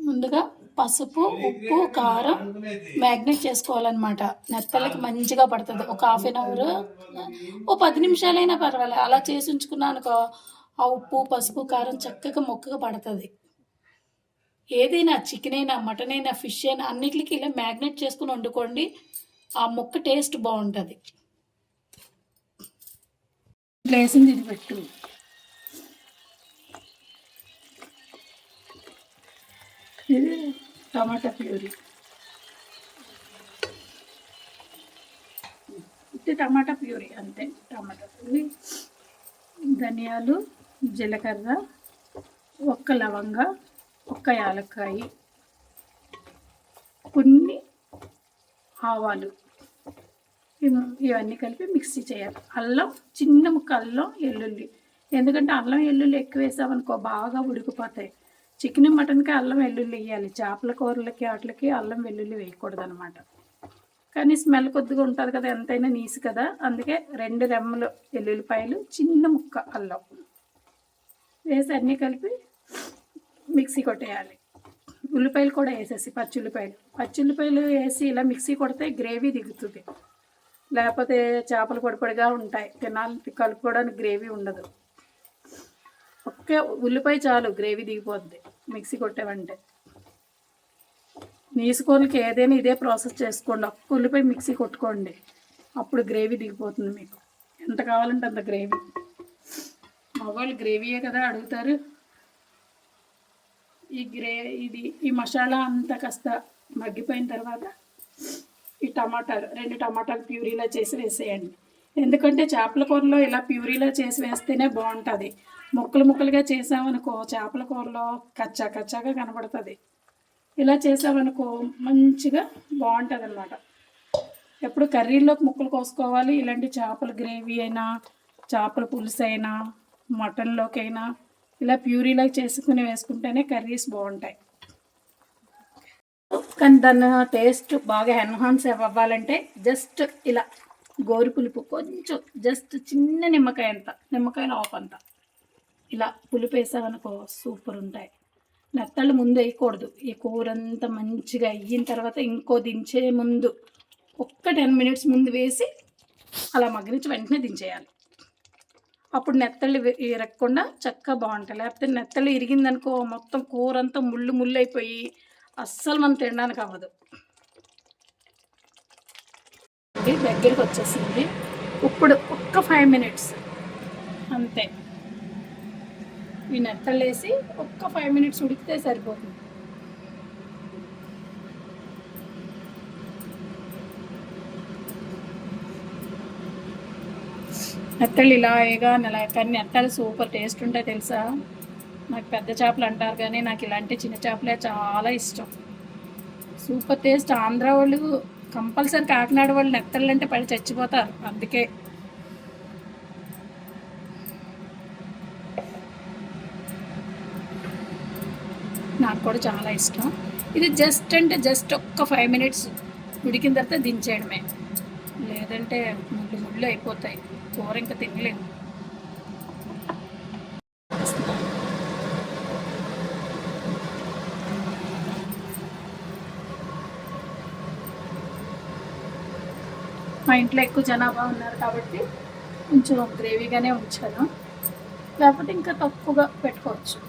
ముందుగా పసుపు, ఉప్పు, కారం మ్యాగ్నేట్ చేసుకోవాలన్నమాట. నెత్తళ్ళకి మంచిగా పడుతుంది. ఒక హాఫ్ అన్ అవర్, ఓ 10 నిమిషాలైనా పర్వాలేదు. అలా చేసి ఉంచుకున్నానుకో ఆ ఉప్పు, పసుపు, కారం చక్కగా మొక్కగా పడుతుంది. ఏదైనా చికెన్ అయినా, మటన్ అయినా, ఫిష్ అయినా అన్నిటికీ ఇలా మ్యాగ్నేట్ చేసుకుని వండుకోండి. ఆ ముక్క టేస్ట్ బాగుంటుంది. వేసింది ఇది పెట్టు. ఇది టమాటా ప్యూరీ. ఇది టమాటా ప్యూరీ అంతే. టమాటా ప్యూరీ, ధనియాలు, జీలకర్ర, ఒక్క లవంగ, ఒక్క యాలక్కాయ, కొన్ని ఆవాలు, ఇవన్నీ కలిపి మిక్సీ చేయాలి. అల్లం, చిన్న ముక్క అల్లం, వెల్లుల్లి. ఎందుకంటే అల్లం వెల్లుల్లి ఎక్కువ వేసామనుకో బాగా ఉడికిపోతాయి. చికెన్ మటన్కి అల్లం వెల్లుల్లి వేయాలి. చేపల కూరలకి వాటికి అల్లం వెల్లుల్లి వేయకూడదు అనమాట. కానీ స్మెల్ కొద్దిగా ఉంటుంది కదా, ఎంతైనా నీసు కదా, అందుకే 2 రెమ్మలు వెల్లుల్లిపాయలు, చిన్న ముక్క అల్లం వేసి అన్నీ కలిపి మిక్సీ కొట్టేయాలి. ఉల్లిపాయలు కూడా వేసేసి పచ్చి ఉల్లిపాయలు వేసి ఇలా మిక్సీ కొడితే గ్రేవీ దిగుతుంది. లేకపోతే చేపలు పొడిపొడిగా ఉంటాయి, కలుపుకోవడానికి గ్రేవీ ఉండదు. ఒక్క ఉల్లిపాయ చాలు, గ్రేవీ దిగిపోద్ది మిక్సీ కొట్టామంటే. నీసుకోనికి ఏదైనా ఇదే ప్రాసెస్ చేసుకోండి. ఒక్క ఉల్లిపాయ మిక్సీ కొట్టుకోండి, అప్పుడు గ్రేవీ దిగిపోతుంది మీకు. ఎంత కావాలంటే అంత గ్రేవీ. మగవాళ్ళు గ్రేవీయే కదా అడుగుతారు. ఈ మసాలా అంతా కాస్త మగ్గిపోయిన తర్వాత ఈ టమాటాలు, 2 టమాటాలు ప్యూరీలా చేసి వేసేయండి. ఎందుకంటే చేపల కూరలో ఇలా ప్యూరీలా చేసి వేస్తేనే బాగుంటుంది. ముక్కలు ముక్కలుగా చేసామనుకో చేపల కూరలో కచ్చాగా కనబడుతుంది. ఇలా చేసామనుకో మంచిగా బాగుంటుంది అన్నమాట. ఎప్పుడు కర్రీలోకి ముక్కలు కోసుకోవాలి. ఇలాంటి చేపల గ్రేవీ అయినా, చేపల పులుసు అయినా, మటన్లోకి అయినా ఇలా ప్యూరీలా చేసుకుని వేసుకుంటేనే కర్రీస్ బాగుంటాయి. కానీ దాని టేస్ట్ బాగా ఎన్హాన్స్ అవ్వాలంటే జస్ట్ ఇలా గోరు పులుపు కొంచెం, జస్ట్ చిన్న నిమ్మకాయ ఆఫ్ అంత ఇలా పులుపు వేసామనుకో సూపర్ ఉంటాయి. నెత్తళ్ళు ముందు వేయకూడదు. ఈ కూర అంతా మంచిగా అయిన తర్వాత ఇంకో దించే ముందు ఒక్క 10 మినిట్స్ ముందు వేసి అలా మగ్గనిచ్చి వెంటనే దించేయాలి. అప్పుడు నెత్తళ్ళు ఇరగకుండా చక్కగా బాగుంటాయి. లేకపోతే నెత్తళ్ళు ఇరిగిందనుకో మొత్తం కూర అంతా ముళ్ళు అయిపోయి అస్సలు మనం తినడానికి అవ్వదు. దగ్గరికి వచ్చేసింది. ఇప్పుడు ఒక్క 5 మినిట్స్ అంతే. ఈ నెత్తళ్ళు వేసి ఒక్క 5 మినిట్స్ ఉడికితే సరిపోతుంది. నెత్తళ్ళు ఇలా కానీ నెత్తళ్ళు సూపర్ టేస్ట్ ఉంటాయి తెలుసా. నాకు పెద్ద చేపలు అంటారు కానీ నాకు ఇలాంటి చిన్న చేపలే చాలా ఇష్టం. Super taste. ఆంధ్ర వాళ్ళు కంపల్సరీ, కాకినాడ వాళ్ళు నెత్తళ్ళు అంటే పడి చచ్చిపోతారు. అందుకే నాకు కూడా చాలా ఇష్టం. ఇది జస్ట్ ఒక్క 5 మినిట్స్ ఉడికిన తర్వాత దించేయడమే. లేదంటే ముళ్ళు అయిపోతాయి, కూర ఇంకా తినలేము. మా ఇంట్లో ఎక్కువ జనాభా ఉన్నారు కాబట్టి కొంచెం గ్రేవీగానే ఉంచాను. లేకపోతే ఇంకా తక్కువగా పెట్టుకోవచ్చు.